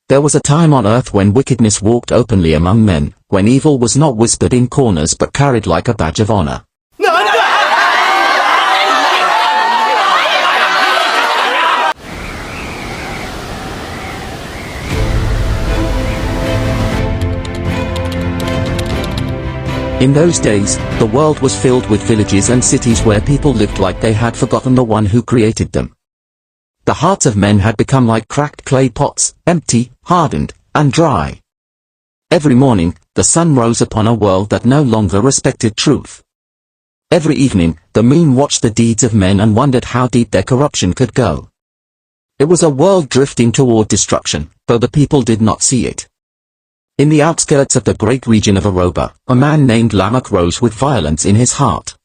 There was a time on earth when wickedness walked openly among men, when evil was not whispered in corners but carried like a badge of honor. In those days, the world was filled with villages and cities where people lived like they had forgotten the one who created them. The hearts of men had become like cracked clay pots, empty, hardened, and dry. Every morning, the sun rose upon a world that no longer respected truth. Every evening, the moon watched the deeds of men and wondered how deep their corruption could go. It was a world drifting toward destruction, though the people did not see it. In the outskirts of the great region of Aroba, a man named Lamech rose with violence in his heart.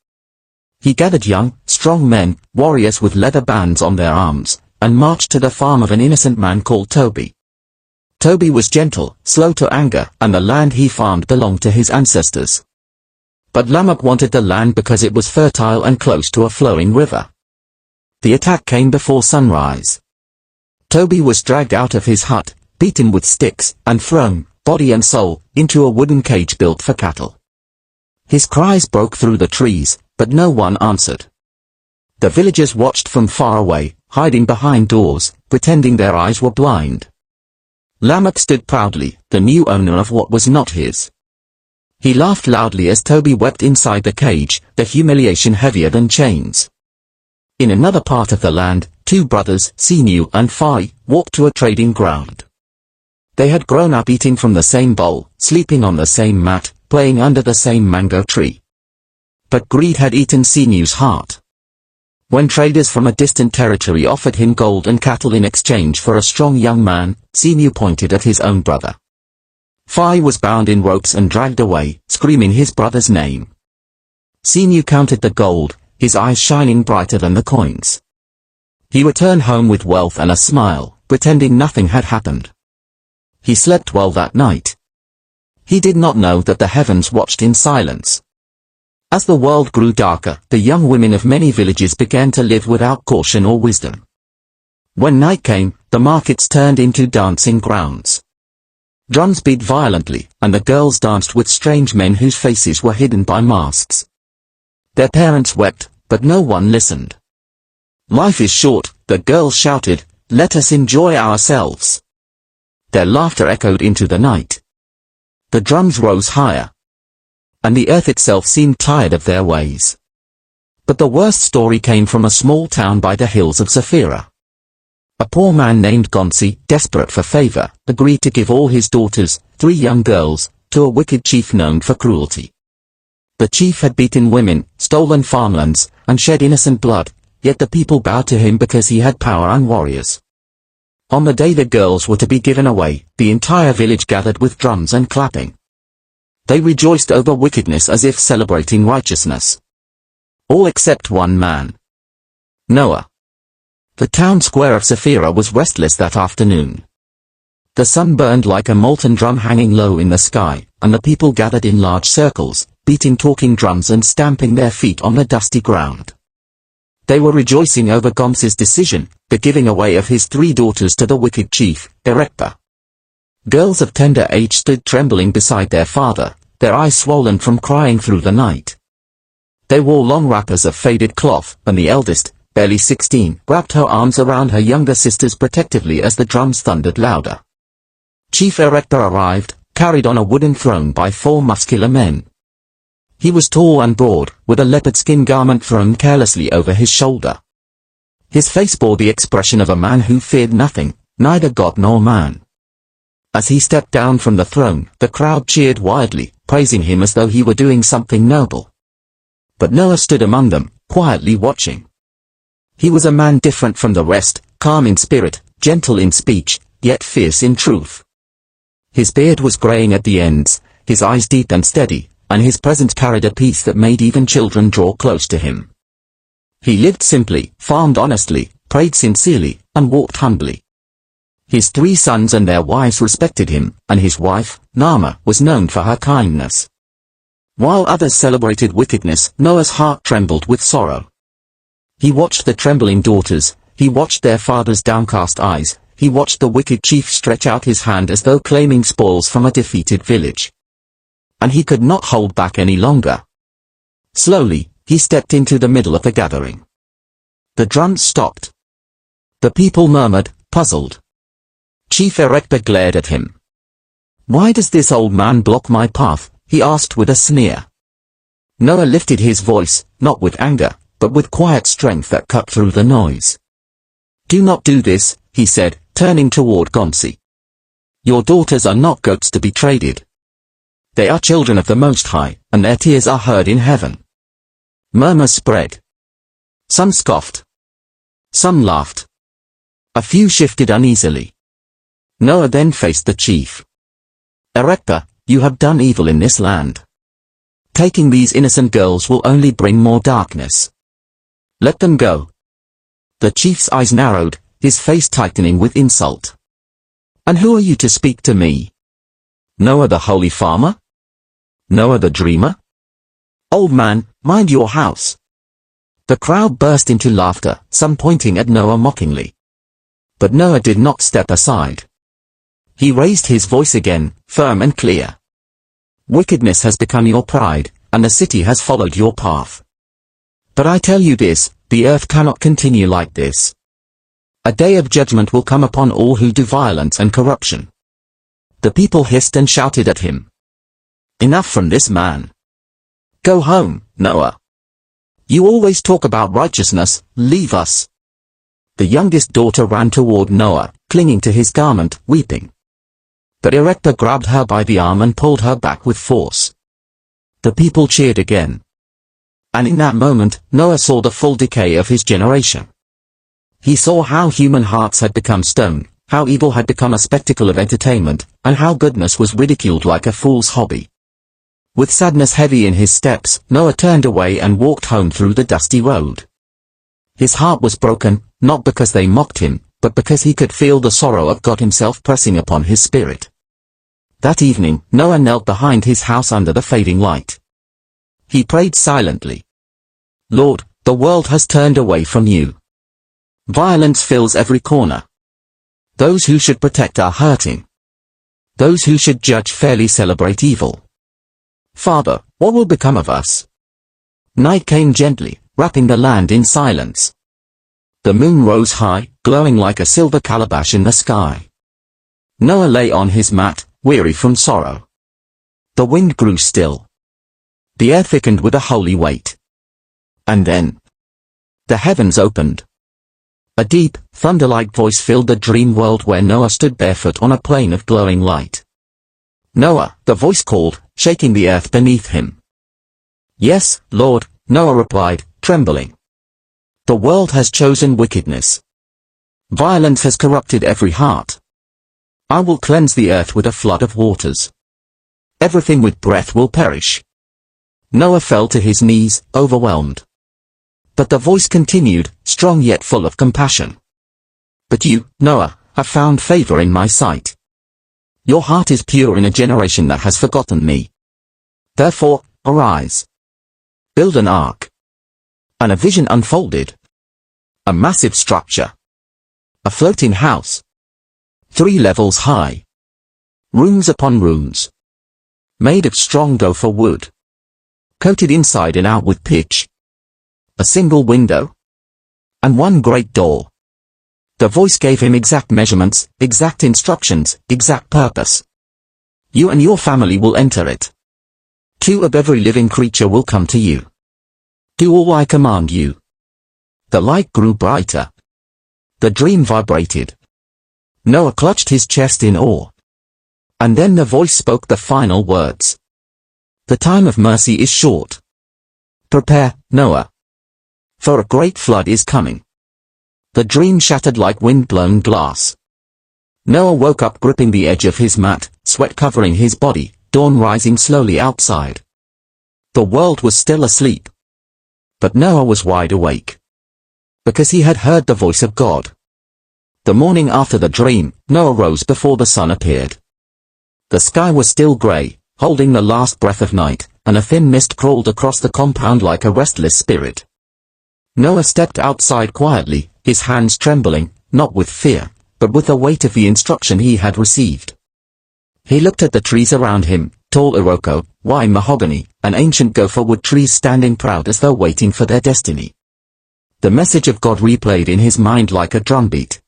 He gathered young, strong men, warriors with leather bands on their arms, and marched to the farm of an innocent man called Toby. Toby was gentle, slow to anger, and the land he farmed belonged to his ancestors. But Lamech wanted the land because it was fertile and close to a flowing river. The attack came before sunrise. Toby was dragged out of his hut, beaten with sticks, and thrown, body and soul, into a wooden cage built for cattle. His cries broke through the trees, but no one answered. The villagers watched from far away, hiding behind doors, pretending their eyes were blind. Lamech stood proudly, the new owner of what was not his. He laughed loudly as Toby wept inside the cage, the humiliation heavier than chains. In another part of the land, two brothers, Sinew and Phi, walked to a trading ground. They had grown up eating from the same bowl, sleeping on the same mat, playing under the same mango tree. But greed had eaten Sinew's heart. When traders from a distant territory offered him gold and cattle in exchange for a strong young man, Sinew pointed at his own brother. Phi was bound in ropes and dragged away, screaming his brother's name. Sinew counted the gold, his eyes shining brighter than the coins. He returned home with wealth and a smile, pretending nothing had happened. He slept well that night. He did not know that the heavens watched in silence. As the world grew darker, the young women of many villages began to live without caution or wisdom. When night came, the markets turned into dancing grounds. Drums beat violently, and the girls danced with strange men whose faces were hidden by masks. Their parents wept, but no one listened. "Life is short," the girls shouted, "let us enjoy ourselves." Their laughter echoed into the night. The drums rose higher. And the earth itself seemed tired of their ways. But the worst story came from a small town by the hills of Zephira. A poor man named Gonsi, desperate for favor, agreed to give all his daughters, 3 young girls, to a wicked chief known for cruelty. The chief had beaten women, stolen farmlands, and shed innocent blood, yet the people bowed to him because he had power and warriors. On the day the girls were to be given away, the entire village gathered with drums and clapping. They rejoiced over wickedness as if celebrating righteousness. All except one man. Noah. The town square of Zephira was restless that afternoon. The sun burned like a molten drum hanging low in the sky, and the people gathered in large circles, beating talking drums and stamping their feet on the dusty ground. They were rejoicing over Gonsi's decision, the giving away of his 3 daughters to the wicked chief, Erekba. Girls of tender age stood trembling beside their father, their eyes swollen from crying through the night. They wore long wrappers of faded cloth, and the eldest, barely 16, wrapped her arms around her younger sisters protectively as the drums thundered louder. Chief Erekba arrived, carried on a wooden throne by 4 muscular men. He was tall and broad, with a leopard skin garment thrown carelessly over his shoulder. His face bore the expression of a man who feared nothing, neither God nor man. As he stepped down from the throne, the crowd cheered wildly, praising him as though he were doing something noble. But Noah stood among them, quietly watching. He was a man different from the rest, calm in spirit, gentle in speech, yet fierce in truth. His beard was graying at the ends, his eyes deep and steady, and his presence carried a peace that made even children draw close to him. He lived simply, farmed honestly, prayed sincerely, and walked humbly. His 3 sons and their wives respected him, and his wife, Naamah, was known for her kindness. While others celebrated wickedness, Noah's heart trembled with sorrow. He watched the trembling daughters, he watched their father's downcast eyes, he watched the wicked chief stretch out his hand as though claiming spoils from a defeated village. And he could not hold back any longer. Slowly, he stepped into the middle of the gathering. The drums stopped. The people murmured, puzzled. Chief Erector glared at him. "Why does this old man block my path?" he asked with a sneer. Noah lifted his voice, not with anger, but with quiet strength that cut through the noise. "Do not do this," he said, turning toward Gonsi. "Your daughters are not goats to be traded. They are children of the Most High, and their tears are heard in heaven." Murmurs spread. Some scoffed. Some laughed. A few shifted uneasily. Noah then faced the chief. "Erector, you have done evil in this land. Taking these innocent girls will only bring more darkness. Let them go." The chief's eyes narrowed, his face tightening with insult. "And who are you to speak to me? Noah the holy farmer? Noah the dreamer? Old man, mind your house." The crowd burst into laughter, some pointing at Noah mockingly. But Noah did not step aside. He raised his voice again, firm and clear. "Wickedness has become your pride, and the city has followed your path. But I tell you this, the earth cannot continue like this. A day of judgment will come upon all who do violence and corruption." The people hissed and shouted at him. "Enough from this man. Go home, Noah. You always talk about righteousness, leave us." The youngest daughter ran toward Noah, clinging to his garment, weeping. But Erector grabbed her by the arm and pulled her back with force. The people cheered again. And in that moment, Noah saw the full decay of his generation. He saw how human hearts had become stone, how evil had become a spectacle of entertainment, and how goodness was ridiculed like a fool's hobby. With sadness heavy in his steps, Noah turned away and walked home through the dusty road. His heart was broken, not because they mocked him, but because he could feel the sorrow of God himself pressing upon his spirit. That evening, Noah knelt behind his house under the fading light. He prayed silently. "Lord, the world has turned away from you. Violence fills every corner. Those who should protect are hurting. Those who should judge fairly celebrate evil. Father, what will become of us?" Night came gently, wrapping the land in silence. The moon rose high, glowing like a silver calabash in the sky. Noah lay on his mat, weary from sorrow. The wind grew still. The air thickened with a holy weight. And then, the heavens opened. A deep, thunder-like voice filled the dream world where Noah stood barefoot on a plain of glowing light. "Noah," the voice called, shaking the earth beneath him. "Yes, Lord," Noah replied, trembling. "The world has chosen wickedness. Violence has corrupted every heart. I will cleanse the earth with a flood of waters. Everything with breath will perish." Noah fell to his knees, overwhelmed. But the voice continued, strong yet full of compassion. "But you, Noah, have found favor in my sight. Your heart is pure in a generation that has forgotten me. Therefore, arise. Build an ark." And a vision unfolded. A massive structure. A floating house. 3 levels high. Rooms upon rooms. Made of strong gopher wood. Coated inside and out with pitch. A single window. And one great door. The voice gave him exact measurements, exact instructions, exact purpose. "You and your family will enter it. 2 of every living creature will come to you. Do all I command you." The light grew brighter. The dream vibrated. Noah clutched his chest in awe. And then the voice spoke the final words. "The time of mercy is short. Prepare, Noah. For a great flood is coming." The dream shattered like wind-blown glass. Noah woke up gripping the edge of his mat, sweat covering his body, dawn rising slowly outside. The world was still asleep. But Noah was wide awake. Because he had heard the voice of God. The morning after the dream, Noah rose before the sun appeared. The sky was still grey, holding the last breath of night, and a thin mist crawled across the compound like a restless spirit. Noah stepped outside quietly, his hands trembling, not with fear, but with the weight of the instruction he had received. He looked at the trees around him, tall Iroko, wide mahogany, and ancient gopher wood trees standing proud as though waiting for their destiny. The message of God replayed in his mind like a drumbeat.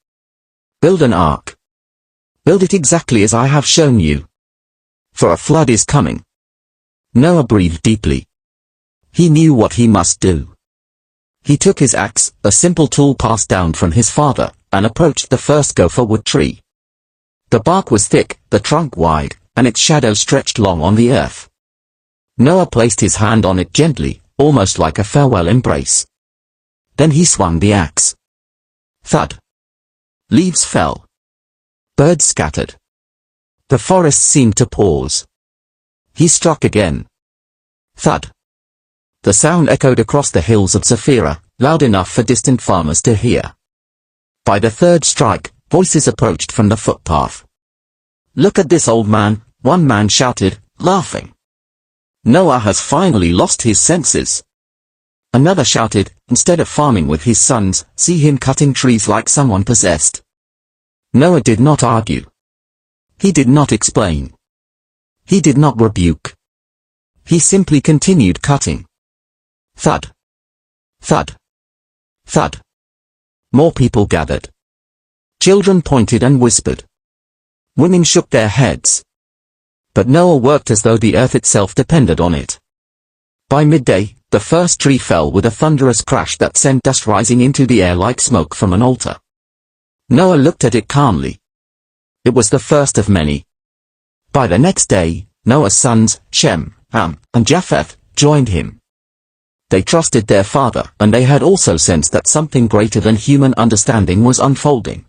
Build an ark. Build it exactly as I have shown you. For a flood is coming. Noah breathed deeply. He knew what he must do. He took his axe, a simple tool passed down from his father, and approached the first gopher wood tree. The bark was thick, the trunk wide, and its shadow stretched long on the earth. Noah placed his hand on it gently, almost like a farewell embrace. Then he swung the axe. Thud. Leaves fell. Birds scattered. The forest seemed to pause. He struck again. Thud. The sound echoed across the hills of Zephira, loud enough for distant farmers to hear. By the third strike, voices approached from the footpath. Look at this old man, one man shouted, laughing. Noah has finally lost his senses. Another shouted, instead of farming with his sons, see him cutting trees like someone possessed. Noah did not argue. He did not explain. He did not rebuke. He simply continued cutting. Thud. Thud. Thud. More people gathered. Children pointed and whispered. Women shook their heads. But Noah worked as though the earth itself depended on it. By midday, the first tree fell with a thunderous crash that sent dust rising into the air like smoke from an altar. Noah looked at it calmly. It was the first of many. By the next day, Noah's sons, Shem, Ham, and Japheth, joined him. They trusted their father, and they had also sensed that something greater than human understanding was unfolding.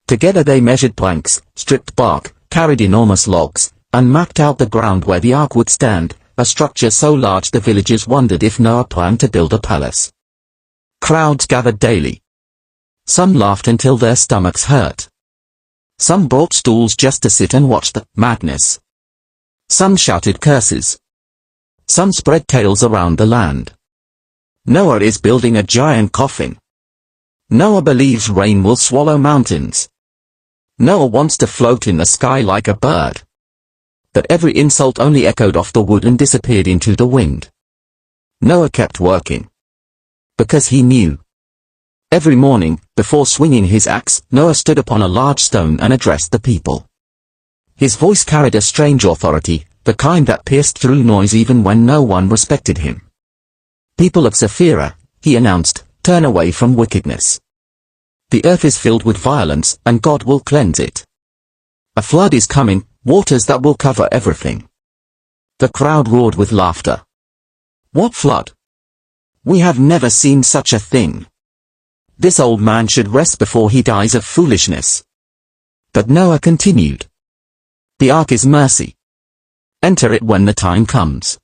Together they measured planks, stripped bark, carried enormous logs, and mapped out the ground where the ark would stand, a structure so large the villagers wondered if Noah planned to build a palace. Crowds gathered daily. Some laughed until their stomachs hurt. Some brought stools just to sit and watch the madness. Some shouted curses. Some spread tales around the land. Noah is building a giant coffin. Noah believes rain will swallow mountains. Noah wants to float in the sky like a bird. But every insult only echoed off the wood and disappeared into the wind. Noah kept working. Because he knew. Every morning, before swinging his axe, Noah stood upon a large stone and addressed the people. His voice carried a strange authority, the kind that pierced through noise even when no one respected him. People of Zephira, he announced, turn away from wickedness. The earth is filled with violence, and God will cleanse it. A flood is coming, waters that will cover everything. The crowd roared with laughter. What flood? We have never seen such a thing. This old man should rest before he dies of foolishness. But Noah continued. The ark is mercy. Enter it when the time comes.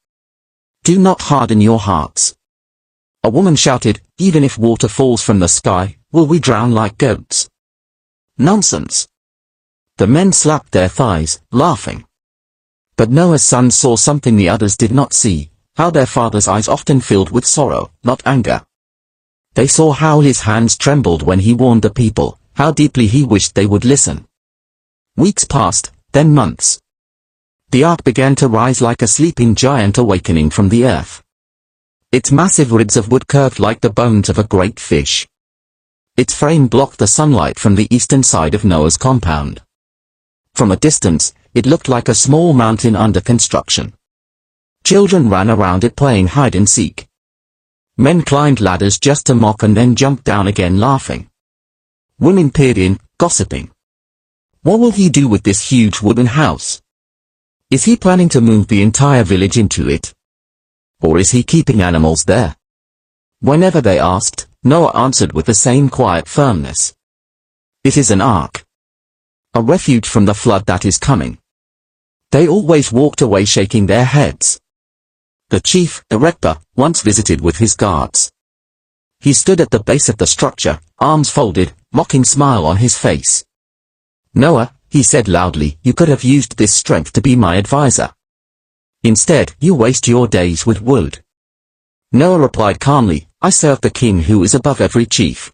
Do not harden your hearts. A woman shouted, even if water falls from the sky, will we drown like goats? Nonsense. The men slapped their thighs, laughing. But Noah's sons saw something the others did not see, how their father's eyes often filled with sorrow, not anger. They saw how his hands trembled when he warned the people, how deeply he wished they would listen. Weeks passed, then months. The ark began to rise like a sleeping giant awakening from the earth. Its massive ribs of wood curved like the bones of a great fish. Its frame blocked the sunlight from the eastern side of Noah's compound. From a distance, it looked like a small mountain under construction. Children ran around it playing hide and seek. Men climbed ladders just to mock and then jumped down again laughing. Women peered in, gossiping. What will he do with this huge wooden house? Is he planning to move the entire village into it? Or is he keeping animals there? Whenever they asked, Noah answered with the same quiet firmness. It is an ark. A refuge from the flood that is coming. They always walked away shaking their heads. The chief, Erekba, once visited with his guards. He stood at the base of the structure, arms folded, mocking smile on his face. Noah, he said loudly, you could have used this strength to be my advisor. Instead, you waste your days with wood. Noah replied calmly, I serve the king who is above every chief.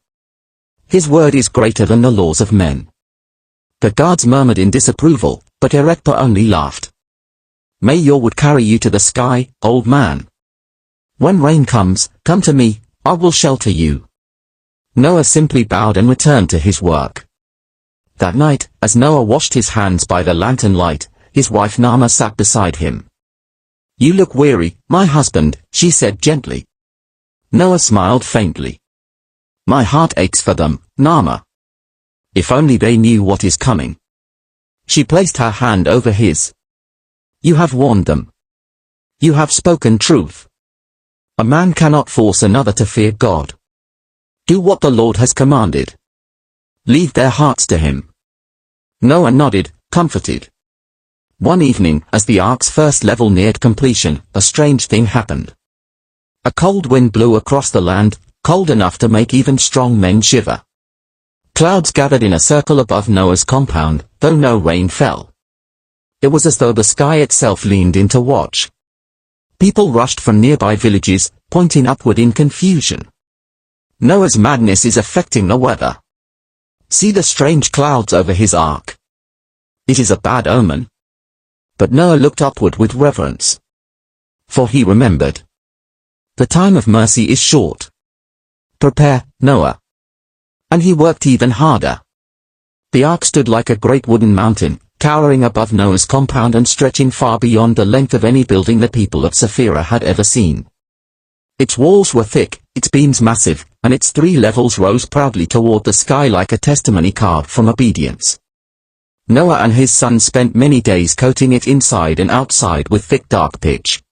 His word is greater than the laws of men. The guards murmured in disapproval, but Erekpa only laughed. May your wood carry you to the sky, old man. When rain comes, come to me, I will shelter you. Noah simply bowed and returned to his work. That night, as Noah washed his hands by the lantern light, his wife Naamah sat beside him. You look weary, my husband, she said gently. Noah smiled faintly. My heart aches for them, Naamah. If only they knew what is coming. She placed her hand over his. You have warned them. You have spoken truth. A man cannot force another to fear God. Do what the Lord has commanded. Leave their hearts to him. Noah nodded, comforted. One evening, as the ark's first level neared completion, a strange thing happened. A cold wind blew across the land, cold enough to make even strong men shiver. Clouds gathered in a circle above Noah's compound, though no rain fell. It was as though the sky itself leaned in to watch. People rushed from nearby villages, pointing upward in confusion. Noah's madness is affecting the weather. See the strange clouds over his ark. It is a bad omen. But Noah looked upward with reverence. For he remembered. The time of mercy is short. Prepare, Noah. And he worked even harder. The ark stood like a great wooden mountain, towering above Noah's compound and stretching far beyond the length of any building the people of Sephirah had ever seen. Its walls were thick, its beams massive, and its 3 levels rose proudly toward the sky like a testimony carved from obedience. Noah and his sons spent many days coating it inside and outside with thick dark pitch.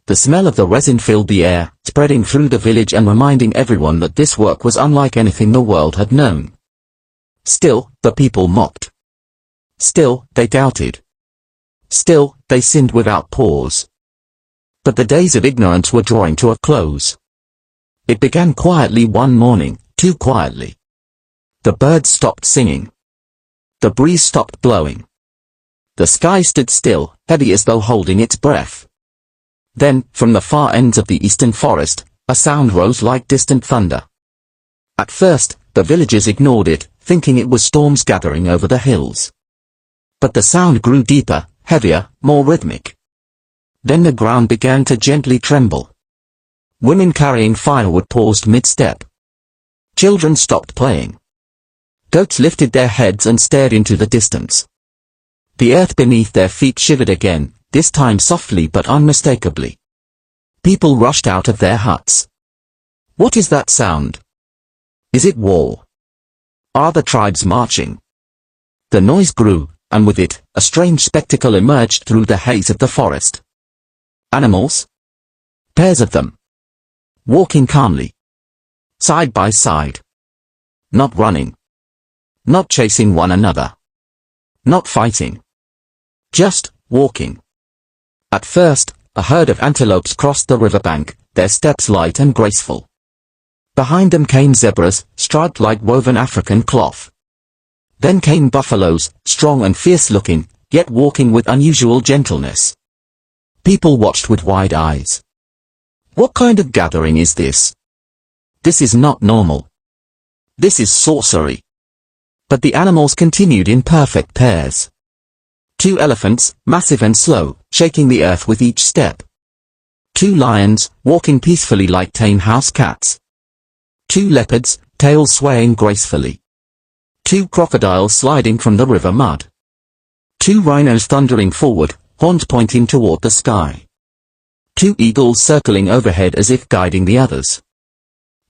The smell of the resin filled the air, spreading through the village and reminding everyone that this work was unlike anything the world had known. Still, the people mocked. Still, they doubted. Still, they sinned without pause. But the days of ignorance were drawing to a close. It began quietly one morning, too quietly. The birds stopped singing. The breeze stopped blowing. The sky stood still, heavy as though holding its breath. Then, from the far ends of the eastern forest, a sound rose like distant thunder. At first, the villagers ignored it, thinking it was storms gathering over the hills. But the sound grew deeper, heavier, more rhythmic. Then the ground began to gently tremble. Women carrying firewood paused mid-step. Children stopped playing. Goats lifted their heads and stared into the distance. The earth beneath their feet shivered again, this time softly but unmistakably. People rushed out of their huts. What is that sound? Is it war? Are the tribes marching? The noise grew, and with it, a strange spectacle emerged through the haze of the forest. Animals? Pairs of them. Walking calmly. Side by side. Not running. Not chasing one another. Not fighting. Just walking. At first, a herd of antelopes crossed the riverbank, their steps light and graceful. Behind them came zebras, striped like woven African cloth. Then came buffaloes, strong and fierce-looking, yet walking with unusual gentleness. People watched with wide eyes. What kind of gathering is this? This is not normal. This is sorcery. But the animals continued in perfect pairs. 2 elephants, massive and slow, shaking the earth with each step. 2 lions, walking peacefully like tame house cats. 2 leopards, tails swaying gracefully. 2 crocodiles sliding from the river mud. 2 rhinos thundering forward, horns pointing toward the sky. 2 eagles circling overhead as if guiding the others.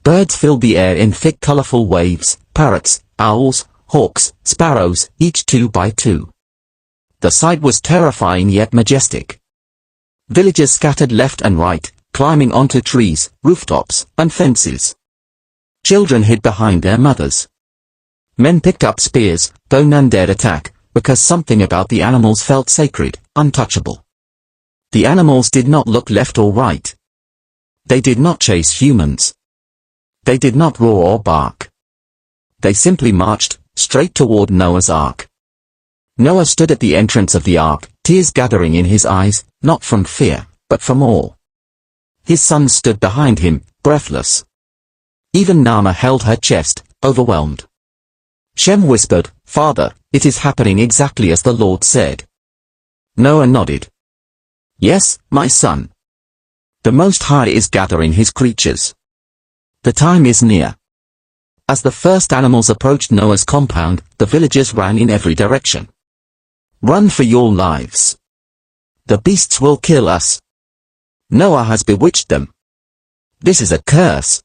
Birds filled the air in thick colorful waves, parrots, owls, hawks, sparrows, each 2 by 2. The sight was terrifying yet majestic. Villagers scattered left and right, climbing onto trees, rooftops, and fences. Children hid behind their mothers. Men picked up spears, though none dared attack, because something about the animals felt sacred, untouchable. The animals did not look left or right. They did not chase humans. They did not roar or bark. They simply marched, straight toward Noah's ark. Noah stood at the entrance of the ark, tears gathering in his eyes, not from fear, but from awe. His sons stood behind him, breathless. Even Naamah held her chest, overwhelmed. Shem whispered, "Father, it is happening exactly as the Lord said." Noah nodded. "Yes, my son. The Most High is gathering his creatures. The time is near." As the first animals approached Noah's compound, the villagers ran in every direction. "Run for your lives. The beasts will kill us. Noah has bewitched them. This is a curse."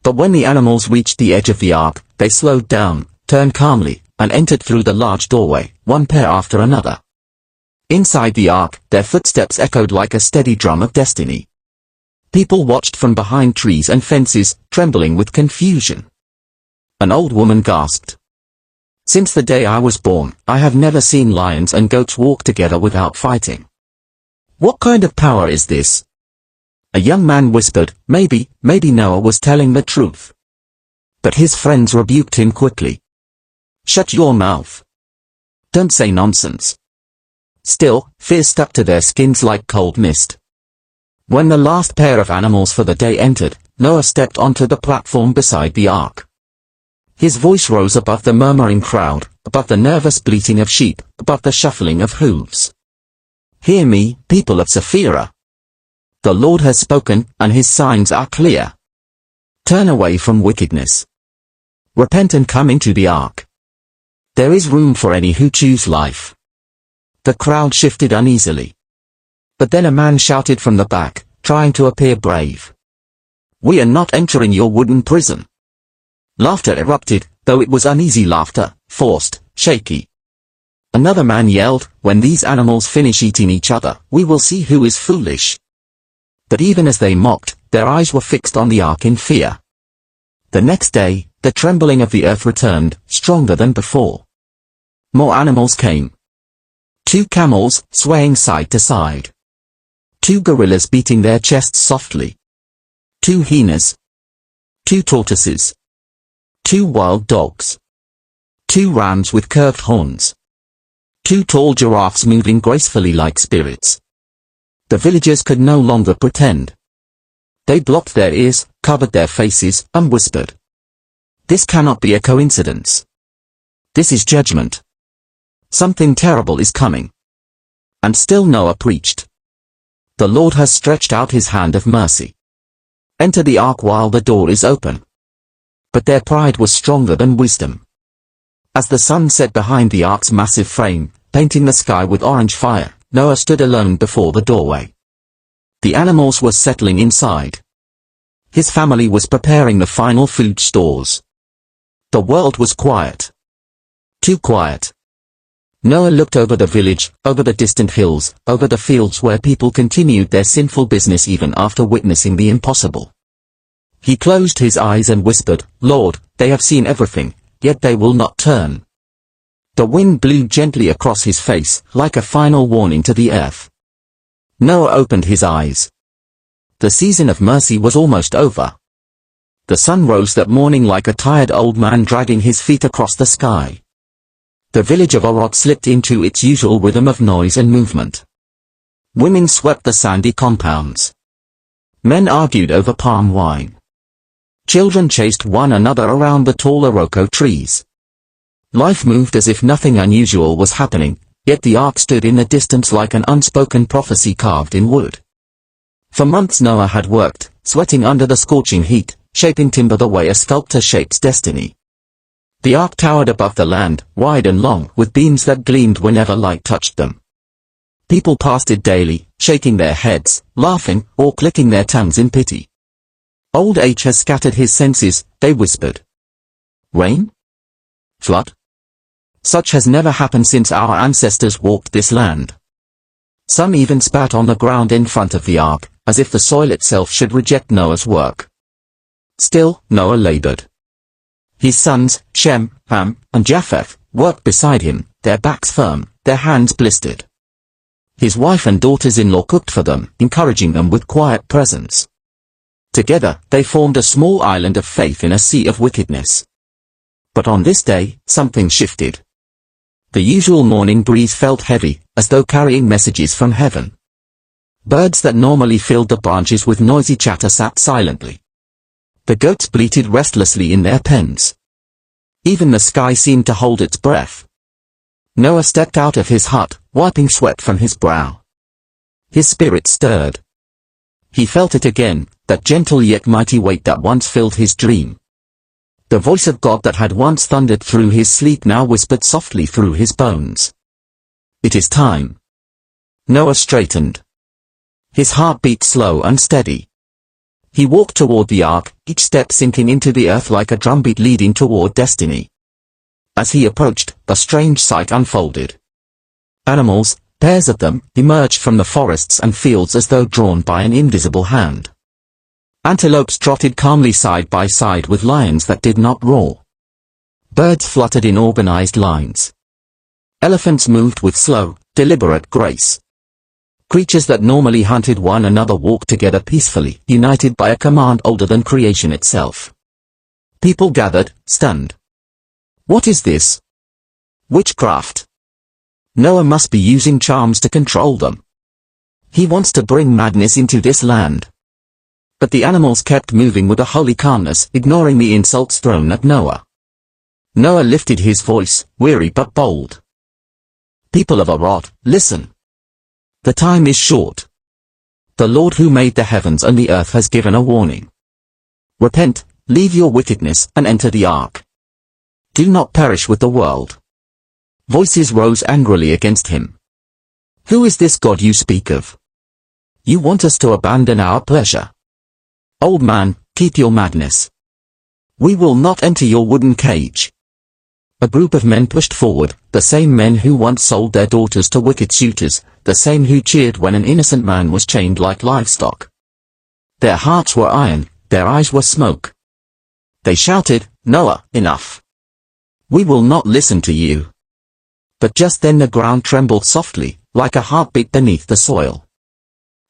But when the animals reached the edge of the ark, they slowed down, turned calmly, and entered through the large doorway, one pair after another. Inside the ark, their footsteps echoed like a steady drum of destiny. People watched from behind trees and fences, trembling with confusion. An old woman gasped. "Since the day I was born, I have never seen lions and goats walk together without fighting. What kind of power is this?" A young man whispered, maybe Noah was telling the truth." But his friends rebuked him quickly. "Shut your mouth. Don't say nonsense." Still, fear stuck to their skins like cold mist. When the last pair of animals for the day entered, Noah stepped onto the platform beside the ark. His voice rose above the murmuring crowd, above the nervous bleating of sheep, above the shuffling of hooves. "Hear me, people of Sephirah. The Lord has spoken, and his signs are clear. Turn away from wickedness. Repent and come into the ark. There is room for any who choose life." The crowd shifted uneasily. But then a man shouted from the back, trying to appear brave. "We are not entering your wooden prison." Laughter erupted, though it was uneasy laughter, forced, shaky. Another man yelled, "When these animals finish eating each other, we will see who is foolish." But even as they mocked, their eyes were fixed on the ark in fear. The next day, the trembling of the earth returned, stronger than before. More animals came. 2 camels, swaying side to side. 2 gorillas beating their chests softly. 2 hyenas. 2 tortoises. 2 wild dogs. 2 rams with curved horns. 2 tall giraffes moving gracefully like spirits. The villagers could no longer pretend. They blocked their ears, covered their faces, and whispered. "This cannot be a coincidence. This is judgment. Something terrible is coming." And still Noah preached. "The Lord has stretched out his hand of mercy. Enter the ark while the door is open." But their pride was stronger than wisdom. As the sun set behind the ark's massive frame, painting the sky with orange fire, Noah stood alone before the doorway. The animals were settling inside. His family was preparing the final food stores. The world was quiet. Too quiet. Noah looked over the village, over the distant hills, over the fields where people continued their sinful business even after witnessing the impossible. He closed his eyes and whispered, "Lord, they have seen everything, yet they will not turn." The wind blew gently across his face, like a final warning to the earth. Noah opened his eyes. The season of mercy was almost over. The sun rose that morning like a tired old man dragging his feet across the sky. The village of Orod slipped into its usual rhythm of noise and movement. Women swept the sandy compounds. Men argued over palm wine. Children chased one another around the tall Iroko trees. Life moved as if nothing unusual was happening, yet the ark stood in the distance like an unspoken prophecy carved in wood. For months Noah had worked, sweating under the scorching heat, shaping timber the way a sculptor shapes destiny. The ark towered above the land, wide and long, with beams that gleamed whenever light touched them. People passed it daily, shaking their heads, laughing, or clicking their tongues in pity. Old age has scattered his senses, they whispered. Rain? Flood? Such has never happened since our ancestors walked this land. Some even spat on the ground in front of the ark, as if the soil itself should reject Noah's work. Still, Noah labored. His sons, Shem, Ham, and Japheth, worked beside him, their backs firm, their hands blistered. His wife and daughters-in-law cooked for them, encouraging them with quiet presence. Together, they formed a small island of faith in a sea of wickedness. But on this day, something shifted. The usual morning breeze felt heavy, as though carrying messages from heaven. Birds that normally filled the branches with noisy chatter sat silently. The goats bleated restlessly in their pens. Even the sky seemed to hold its breath. Noah stepped out of his hut, wiping sweat from his brow. His spirit stirred. He felt it again, that gentle yet mighty weight that once filled his dream. The voice of God that had once thundered through his sleep now whispered softly through his bones. It is time. Noah straightened. His heart beat slow and steady. He walked toward the ark, each step sinking into the earth like a drumbeat leading toward destiny. As he approached, a strange sight unfolded. Animals, pairs of them, emerged from the forests and fields as though drawn by an invisible hand. Antelopes trotted calmly side by side with lions that did not roar. Birds fluttered in organized lines. Elephants moved with slow, deliberate grace. Creatures that normally hunted one another walked together peacefully, united by a command older than creation itself. People gathered, stunned. What is this? Witchcraft. Noah must be using charms to control them. He wants to bring madness into this land. But the animals kept moving with a holy calmness, ignoring the insults thrown at Noah. Noah lifted his voice, weary but bold. People of Arad, listen. The time is short. The Lord who made the heavens and the earth has given a warning. Repent, leave your wickedness, and enter the ark. Do not perish with the world. Voices rose angrily against him. Who is this God you speak of? You want us to abandon our pleasure. Old man, keep your madness. We will not enter your wooden cage. A group of men pushed forward, the same men who once sold their daughters to wicked suitors, the same who cheered when an innocent man was chained like livestock. Their hearts were iron, their eyes were smoke. They shouted, Noah, enough. We will not listen to you. But just then the ground trembled softly, like a heartbeat beneath the soil.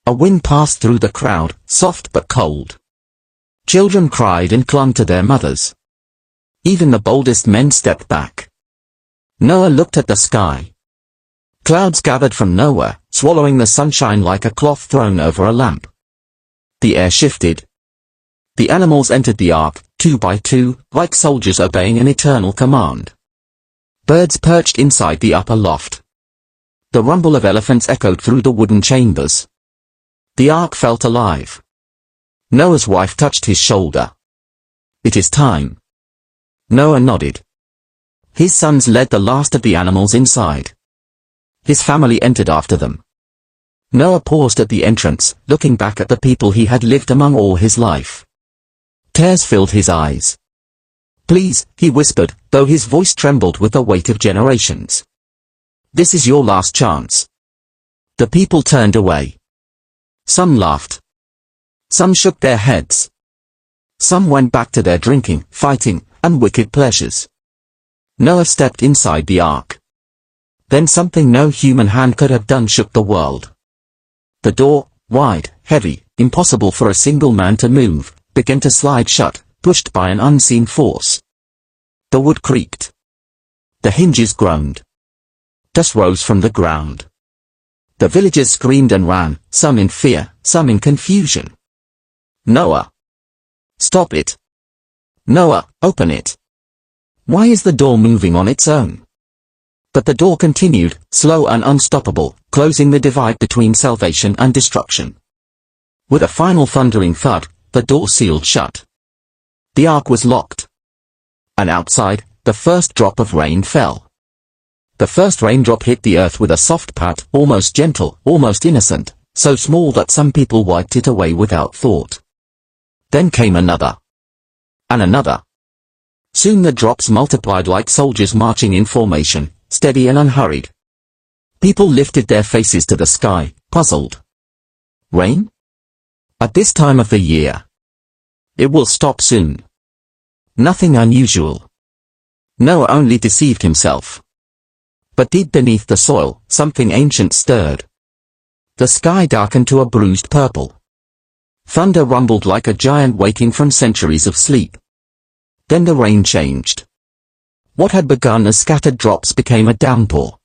A wind passed through the crowd, soft but cold. Children cried and clung to their mothers. Even the boldest men stepped back. Noah looked at the sky. Clouds gathered from nowhere, swallowing the sunshine like a cloth thrown over a lamp. The air shifted. The animals entered the ark, 2 by 2, like soldiers obeying an eternal command. Birds perched inside the upper loft. The rumble of elephants echoed through the wooden chambers. The ark felt alive. Noah's wife touched his shoulder. It is time. Noah nodded. His sons led the last of the animals inside. His family entered after them. Noah paused at the entrance, looking back at the people he had lived among all his life. Tears filled his eyes. Please, he whispered, though his voice trembled with the weight of generations. This is your last chance. The people turned away. Some laughed. Some shook their heads. Some went back to their drinking, fighting, and wicked pleasures. Noah stepped inside the ark. Then something no human hand could have done shook the world. The door, wide, heavy, impossible for a single man to move, began to slide shut, pushed by an unseen force. The wood creaked. The hinges groaned. Dust rose from the ground. The villagers screamed and ran, some in fear, some in confusion. Noah! Stop it! Noah, open it! Why is the door moving on its own? But the door continued, slow and unstoppable, closing the divide between salvation and destruction. With a final thundering thud, the door sealed shut. The ark was locked. And outside, the first drop of rain fell. The first raindrop hit the earth with a soft pat, almost gentle, almost innocent, so small that some people wiped it away without thought. Then came another. And another. Soon the drops multiplied like soldiers marching in formation, steady and unhurried. People lifted their faces to the sky, puzzled. Rain? At this time of the year. It will stop soon. Nothing unusual. Noah only deceived himself. But deep beneath the soil, something ancient stirred. The sky darkened to a bruised purple. Thunder rumbled like a giant waking from centuries of sleep. Then the rain changed. What had begun as scattered drops became a downpour.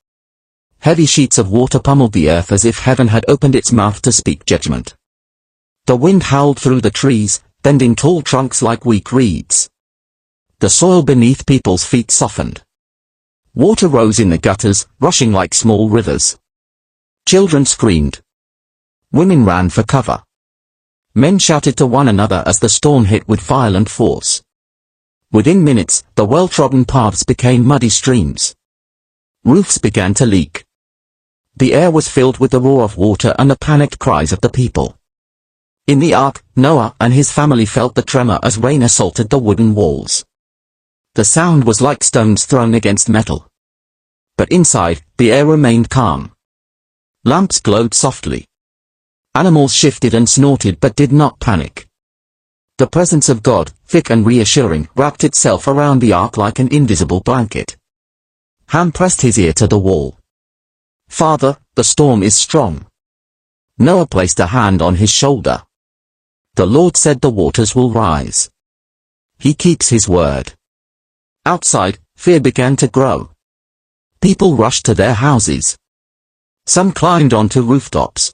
Heavy sheets of water pummeled the earth as if heaven had opened its mouth to speak judgment. The wind howled through the trees, bending tall trunks like weak reeds. The soil beneath people's feet softened. Water rose in the gutters, rushing like small rivers. Children screamed. Women ran for cover. Men shouted to one another as the storm hit with violent force. Within minutes, the well-trodden paths became muddy streams. Roofs began to leak. The air was filled with the roar of water and the panicked cries of the people. In the ark, Noah and his family felt the tremor as rain assaulted the wooden walls. The sound was like stones thrown against metal. But inside, the air remained calm. Lamps glowed softly. Animals shifted and snorted but did not panic. The presence of God, thick and reassuring, wrapped itself around the ark like an invisible blanket. Ham pressed his ear to the wall. "Father, the storm is strong." Noah placed a hand on his shoulder. "The Lord said the waters will rise. He keeps his word." Outside, fear began to grow. People rushed to their houses. Some climbed onto rooftops.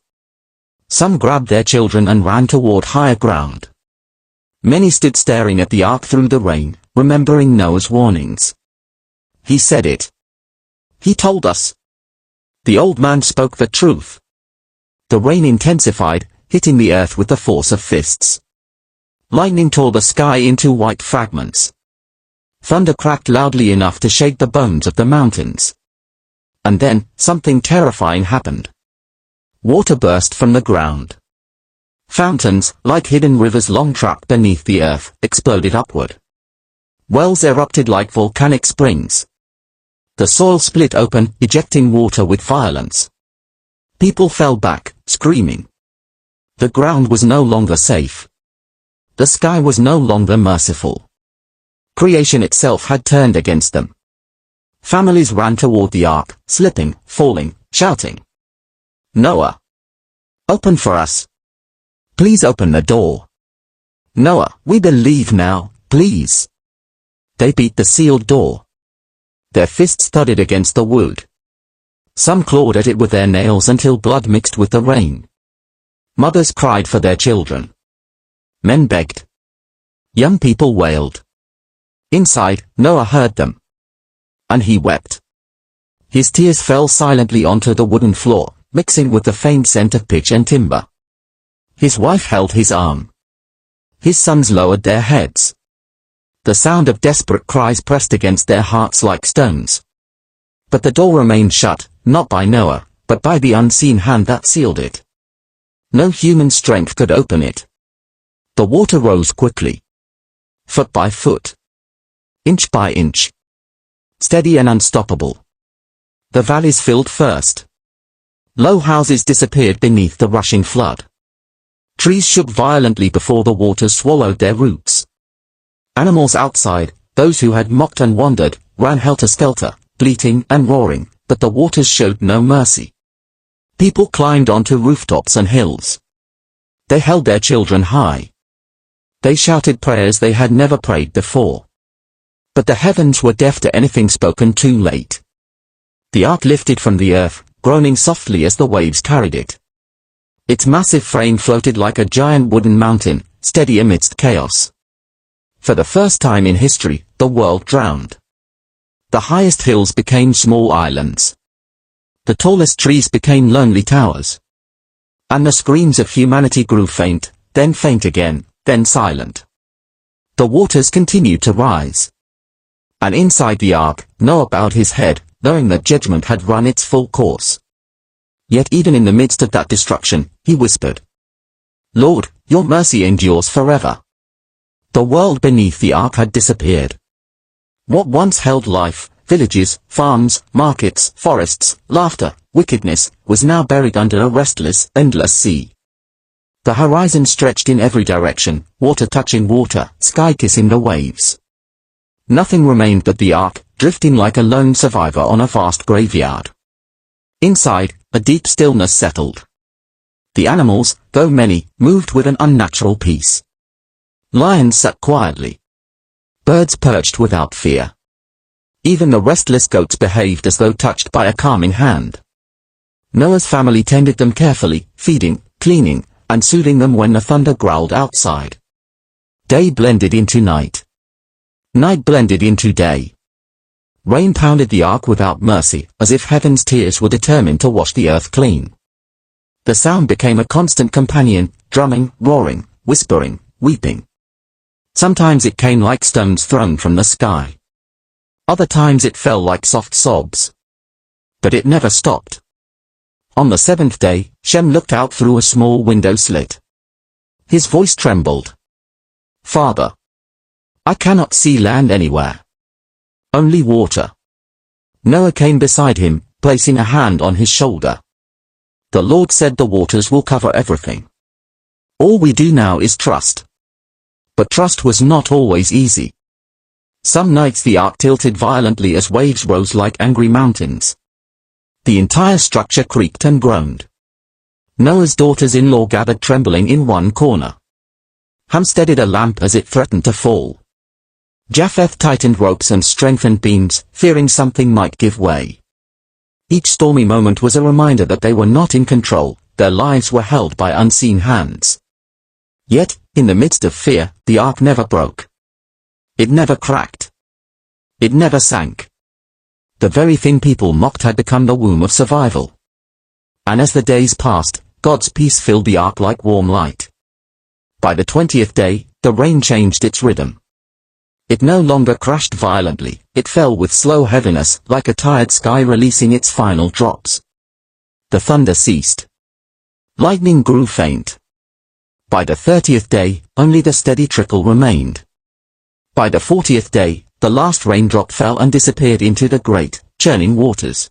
Some grabbed their children and ran toward higher ground. Many stood staring at the ark through the rain, remembering Noah's warnings. "He said it. He told us." The old man spoke the truth. The rain intensified, hitting the earth with the force of fists. Lightning tore the sky into white fragments. Thunder cracked loudly enough to shake the bones of the mountains. And then, something terrifying happened. Water burst from the ground. Fountains, like hidden rivers long trapped beneath the earth, exploded upward. Wells erupted like volcanic springs. The soil split open, ejecting water with violence. People fell back, screaming. The ground was no longer safe. The sky was no longer merciful. Creation itself had turned against them. Families ran toward the ark, slipping, falling, shouting. "Noah! Open for us! Please open the door! Noah, we believe now, please!" They beat the sealed door. Their fists thudded against the wood. Some clawed at it with their nails until blood mixed with the rain. Mothers cried for their children. Men begged. Young people wailed. Inside, Noah heard them. And he wept. His tears fell silently onto the wooden floor, mixing with the faint scent of pitch and timber. His wife held his arm. His sons lowered their heads. The sound of desperate cries pressed against their hearts like stones. But the door remained shut, not by Noah, but by the unseen hand that sealed it. No human strength could open it. The water rose quickly. Foot by foot. Inch by inch. Steady and unstoppable. The valleys filled first. Low houses disappeared beneath the rushing flood. Trees shook violently before the waters swallowed their roots. Animals outside, those who had mocked and wandered, ran helter-skelter, bleating and roaring, but the waters showed no mercy. People climbed onto rooftops and hills. They held their children high. They shouted prayers they had never prayed before. But the heavens were deaf to anything spoken too late. The ark lifted from the earth, groaning softly as the waves carried it. Its massive frame floated like a giant wooden mountain, steady amidst chaos. For the first time in history, the world drowned. The highest hills became small islands. The tallest trees became lonely towers. And the screams of humanity grew faint, then faint again, then silent. The waters continued to rise. And inside the ark, Noah bowed his head, knowing that judgment had run its full course. Yet even in the midst of that destruction, he whispered, "Lord, your mercy endures forever." The world beneath the ark had disappeared. What once held life, villages, farms, markets, forests, laughter, wickedness, was now buried under a restless, endless sea. The horizon stretched in every direction, water touching water, sky kissing the waves. Nothing remained but the ark, drifting like a lone survivor on a vast graveyard. Inside, a deep stillness settled. The animals, though many, moved with an unnatural peace. Lions sat quietly. Birds perched without fear. Even the restless goats behaved as though touched by a calming hand. Noah's family tended them carefully, feeding, cleaning, and soothing them when the thunder growled outside. Day blended into night. Night blended into day. Rain pounded the ark without mercy, as if heaven's tears were determined to wash the earth clean. The sound became a constant companion, drumming, roaring, whispering, weeping. Sometimes it came like stones thrown from the sky. Other times it fell like soft sobs. But it never stopped. On the seventh day, Shem looked out through a small window slit. His voice trembled. "Father, I cannot see land anywhere. Only water." Noah came beside him, placing a hand on his shoulder. "The Lord said the waters will cover everything. All we do now is trust." But trust was not always easy. Some nights the ark tilted violently as waves rose like angry mountains. The entire structure creaked and groaned. Noah's daughters-in-law gathered trembling in one corner. Ham steadied a lamp as it threatened to fall. Japheth tightened ropes and strengthened beams, fearing something might give way. Each stormy moment was a reminder that they were not in control, their lives were held by unseen hands. Yet, in the midst of fear, the ark never broke. It never cracked. It never sank. The very thing people mocked had become the womb of survival. And as the days passed, God's peace filled the ark like warm light. By the 20th day, the rain changed its rhythm. It no longer crashed violently, it fell with slow heaviness, like a tired sky releasing its final drops. The thunder ceased. Lightning grew faint. By the 30th day, only the steady trickle remained. By the 40th day, the last raindrop fell and disappeared into the great, churning waters.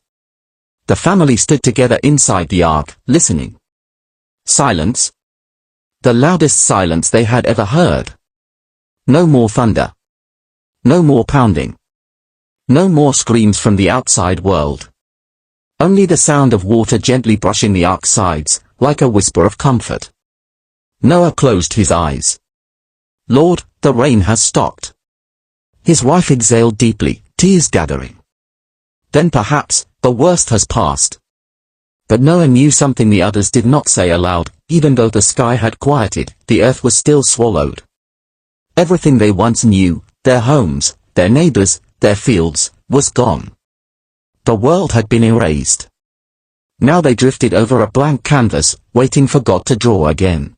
The family stood together inside the ark, listening. Silence. The loudest silence they had ever heard. No more thunder. No more pounding. No more screams from the outside world. Only the sound of water gently brushing the ark's sides, like a whisper of comfort. Noah closed his eyes. "Lord, the rain has stopped." His wife exhaled deeply, tears gathering. Then perhaps, the worst has passed. But Noah knew something the others did not say aloud. Even though the sky had quieted, the earth was still swallowed. Everything they once knew, their homes, their neighbors, their fields, was gone. The world had been erased. Now they drifted over a blank canvas, waiting for God to draw again.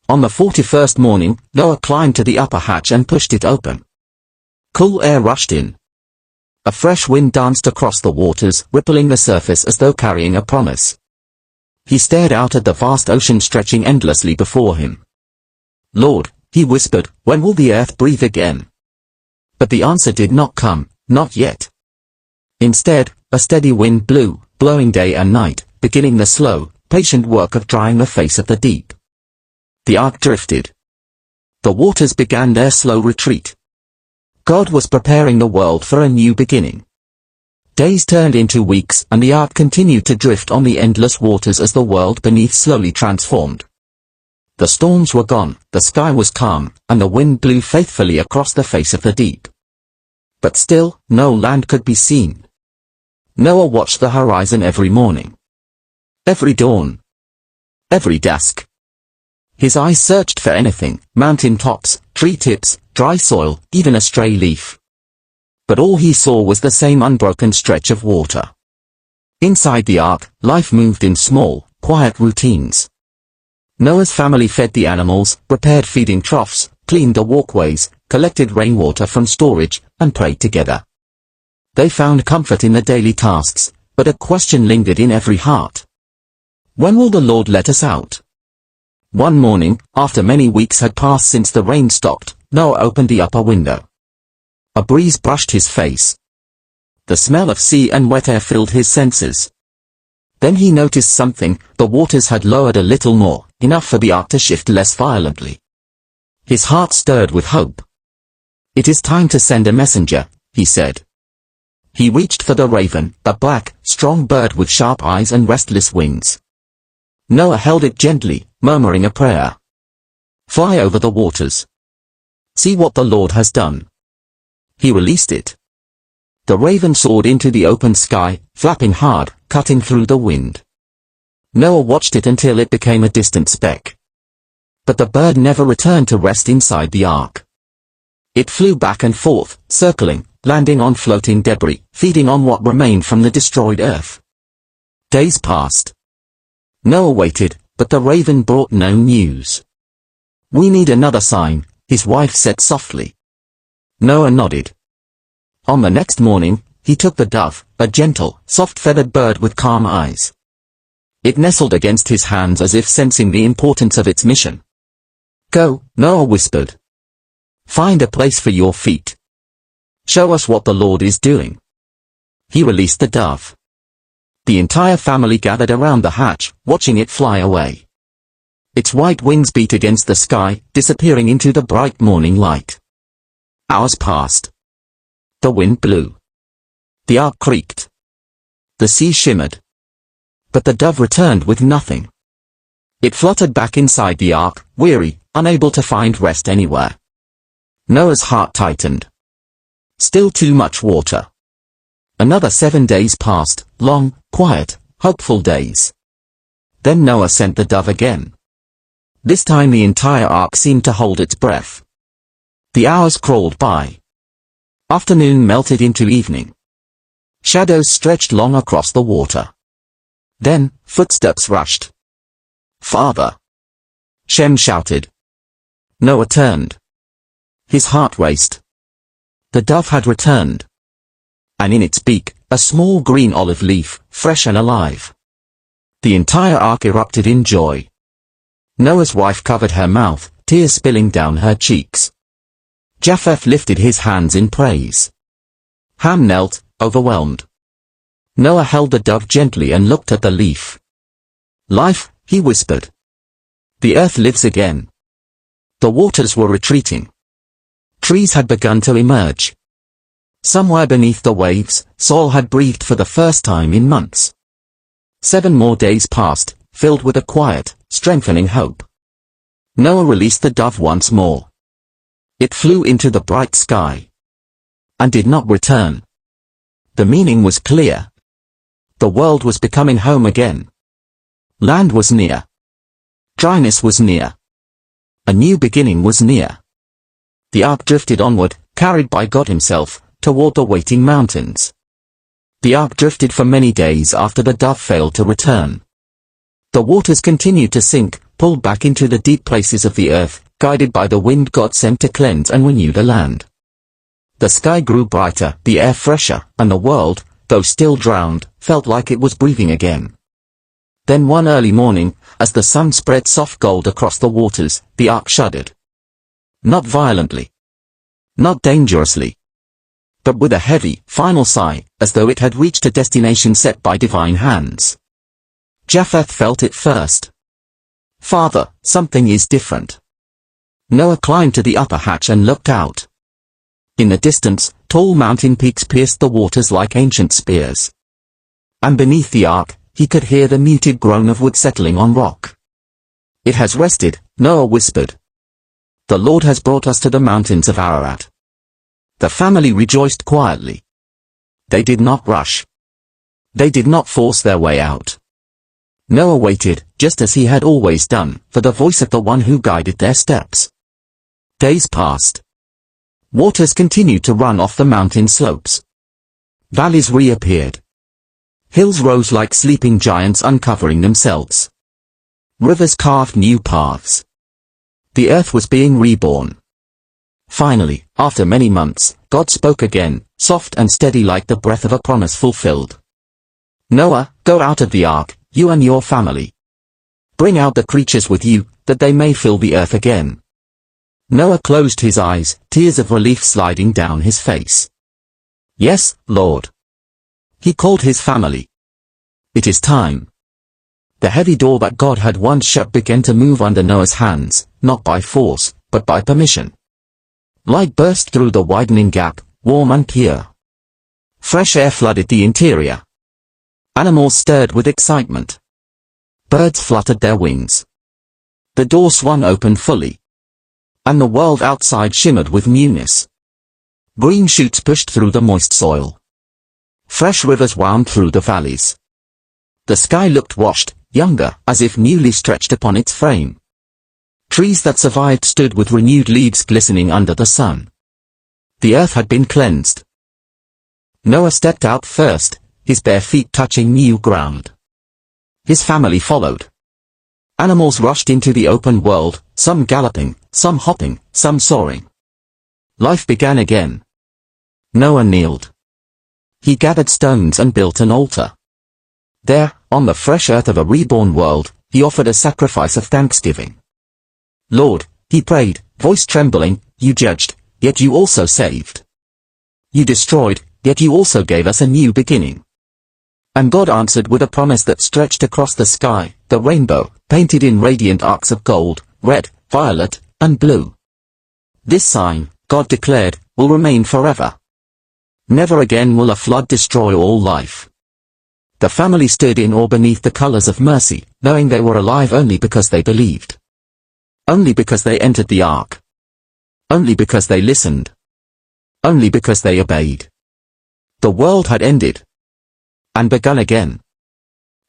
On the 41st morning, Noah climbed to the upper hatch and pushed it open. Cool air rushed in. A fresh wind danced across the waters, rippling the surface as though carrying a promise. He stared out at the vast ocean stretching endlessly before him. "Lord," he whispered, "when will the earth breathe again?" But the answer did not come, not yet. Instead, a steady wind blew, blowing day and night, beginning the slow, patient work of drying the face of the deep. The ark drifted. The waters began their slow retreat. God was preparing the world for a new beginning. Days turned into weeks and the ark continued to drift on the endless waters as the world beneath slowly transformed. The storms were gone, the sky was calm, and the wind blew faithfully across the face of the deep. But still, no land could be seen. Noah watched the horizon every morning. Every dawn. Every dusk. His eyes searched for anything, mountain tops, tree tips, dry soil, even a stray leaf. But all he saw was the same unbroken stretch of water. Inside the ark, life moved in small, quiet routines. Noah's family fed the animals, repaired feeding troughs, cleaned the walkways, collected rainwater from storage, and prayed together. They found comfort in the daily tasks, but a question lingered in every heart. When will the Lord let us out? One morning, after many weeks had passed since the rain stopped, Noah opened the upper window. A breeze brushed his face. The smell of sea and wet air filled his senses. Then he noticed something. The waters had lowered a little more, enough for the ark to shift less violently. His heart stirred with hope. "It is time to send a messenger," he said. He reached for the raven, a black, strong bird with sharp eyes and restless wings. Noah held it gently, murmuring a prayer. "Fly over the waters. See what the Lord has done." He released it. The raven soared into the open sky, flapping hard, cutting through the wind. Noah watched it until it became a distant speck. But the bird never returned to rest inside the ark. It flew back and forth, circling, landing on floating debris, feeding on what remained from the destroyed earth. Days passed. Noah waited, but the raven brought no news. "We need another sign," his wife said softly. Noah nodded. On the next morning, he took the dove, a gentle, soft-feathered bird with calm eyes. It nestled against his hands as if sensing the importance of its mission. "Go," Noah whispered. "Find a place for your feet. Show us what the Lord is doing." He released the dove. The entire family gathered around the hatch, watching it fly away. Its white wings beat against the sky, disappearing into the bright morning light. Hours passed. The wind blew. The ark creaked. The sea shimmered. But the dove returned with nothing. It fluttered back inside the ark, weary, unable to find rest anywhere. Noah's heart tightened. Still too much water. Another 7 days passed, long, quiet, hopeful days. Then Noah sent the dove again. This time the entire ark seemed to hold its breath. The hours crawled by. Afternoon melted into evening. Shadows stretched long across the water. Then, footsteps rushed. "Father!" Shem shouted. Noah turned. His heart raced. The dove had returned. And in its beak, a small green olive leaf, fresh and alive. The entire ark erupted in joy. Noah's wife covered her mouth, tears spilling down her cheeks. Japheth lifted his hands in praise. Ham knelt, overwhelmed. Noah held the dove gently and looked at the leaf. "Life," he whispered. "The earth lives again." The waters were retreating. Trees had begun to emerge. Somewhere beneath the waves, soil had breathed for the first time in months. 7 more days passed, filled with a quiet, strengthening hope. Noah released the dove once more. It flew into the bright sky. And did not return. The meaning was clear. The world was becoming home again. Land was near. Dryness was near. A new beginning was near. The ark drifted onward, carried by God himself, toward the waiting mountains. The ark drifted for many days after the dove failed to return. The waters continued to sink, pulled back into the deep places of the earth, guided by the wind God sent to cleanse and renew the land. The sky grew brighter, the air fresher, and the world, though still drowned, felt like it was breathing again. Then one early morning, as the sun spread soft gold across the waters, the ark shuddered. Not violently. Not dangerously. But with a heavy, final sigh, as though it had reached a destination set by divine hands. Japheth felt it first. "Father, something is different." Noah climbed to the upper hatch and looked out. In the distance, tall mountain peaks pierced the waters like ancient spears. And beneath the ark, he could hear the muted groan of wood settling on rock. "It has rested," Noah whispered. "The Lord has brought us to the mountains of Ararat." The family rejoiced quietly. They did not rush. They did not force their way out. Noah waited, just as he had always done, for the voice of the one who guided their steps. Days passed. Waters continued to run off the mountain slopes. Valleys reappeared. Hills rose like sleeping giants uncovering themselves. Rivers carved new paths. The earth was being reborn. Finally, after many months, God spoke again, soft and steady like the breath of a promise fulfilled. "Noah, go out of the ark, you and your family. Bring out the creatures with you, that they may fill the earth again." Noah closed his eyes, tears of relief sliding down his face. "Yes, Lord." He called his family. "It is time." The heavy door that God had once shut began to move under Noah's hands, not by force, but by permission. Light burst through the widening gap, warm and pure. Fresh air flooded the interior. Animals stirred with excitement. Birds fluttered their wings. The door swung open fully. And the world outside shimmered with newness. Green shoots pushed through the moist soil. Fresh rivers wound through the valleys. The sky looked washed, younger, as if newly stretched upon its frame. Trees that survived stood with renewed leaves glistening under the sun. The earth had been cleansed. Noah stepped out first, his bare feet touching new ground. His family followed. Animals rushed into the open world, some galloping, some hopping, some soaring. Life began again. Noah kneeled. He gathered stones and built an altar. There, on the fresh earth of a reborn world, he offered a sacrifice of thanksgiving. Lord, he prayed, voice trembling, you judged, yet you also saved. You destroyed, yet you also gave us a new beginning. And God answered with a promise that stretched across the sky, the rainbow, painted in radiant arcs of gold, red, violet, and blue. This sign, God declared, will remain forever. Never again will a flood destroy all life. The family stood in awe beneath the colors of mercy, knowing they were alive only because they believed. Only because they entered the ark. Only because they listened. Only because they obeyed. The world had ended. And begun again.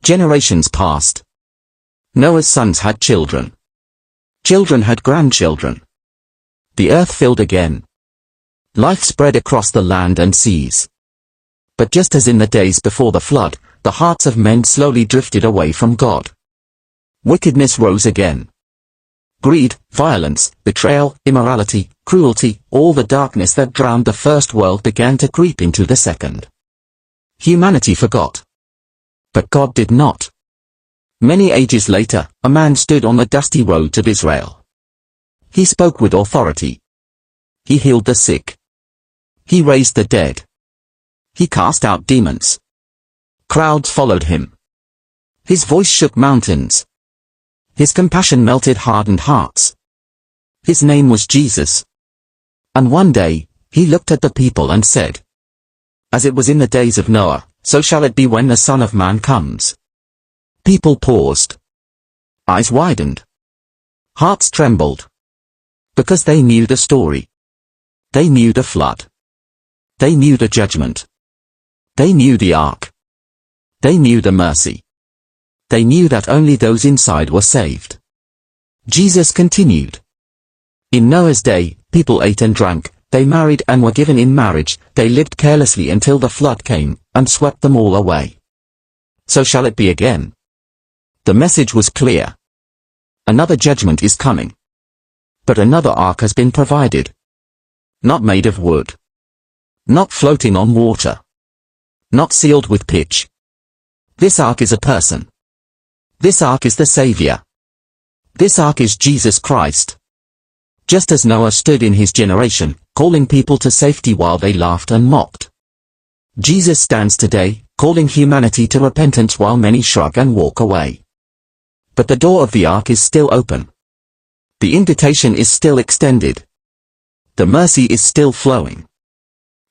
Generations passed. Noah's sons had children. Children had grandchildren. The earth filled again. Life spread across the land and seas. But just as in the days before the flood, the hearts of men slowly drifted away from God. Wickedness rose again. Greed, violence, betrayal, immorality, cruelty, all the darkness that drowned the first world began to creep into the second. Humanity forgot. But God did not. Many ages later, a man stood on the dusty roads of Israel. He spoke with authority. He healed the sick. He raised the dead. He cast out demons. Crowds followed him. His voice shook mountains. His compassion melted hardened hearts. His name was Jesus. And one day, he looked at the people and said, "As it was in the days of Noah, so shall it be when the Son of Man comes." People paused. Eyes widened. Hearts trembled. Because they knew the story. They knew the flood. They knew the judgment. They knew the ark. They knew the mercy. They knew that only those inside were saved. Jesus continued. In Noah's day, people ate and drank, they married and were given in marriage, they lived carelessly until the flood came, and swept them all away. So shall it be again. The message was clear. Another judgment is coming. But another ark has been provided. Not made of wood. Not floating on water. Not sealed with pitch. This ark is a person. This ark is the Savior. This ark is Jesus Christ. Just as Noah stood in his generation, calling people to safety while they laughed and mocked. Jesus stands today, calling humanity to repentance while many shrug and walk away. But the door of the ark is still open. The invitation is still extended. The mercy is still flowing.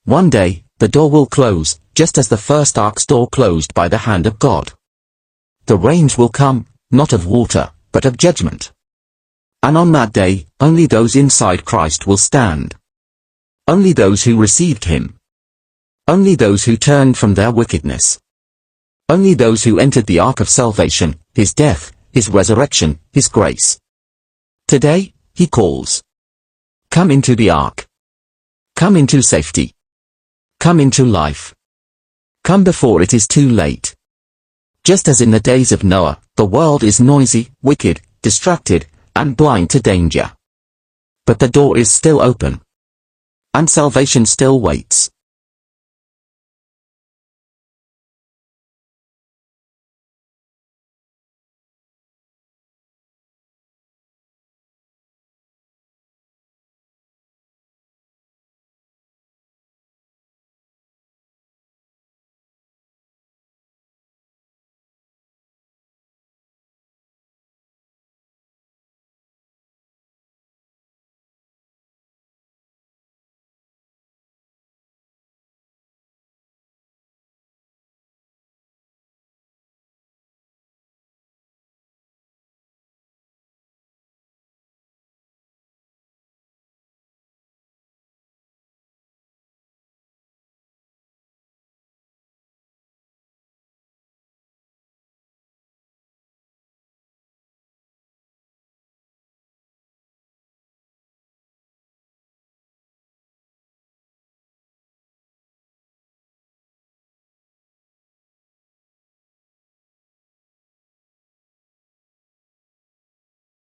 One day, the door will close, just as the first ark's door closed by the hand of God. The rains will come, not of water, but of judgment. And on that day, only those inside Christ will stand. Only those who received him. Only those who turned from their wickedness. Only those who entered the ark of salvation, his death, his resurrection, his grace. Today, he calls. Come into the ark. Come into safety. Come into life. Come before it is too late. Just as in the days of Noah, the world is noisy, wicked, distracted, and blind to danger. But the door is still open. And salvation still waits.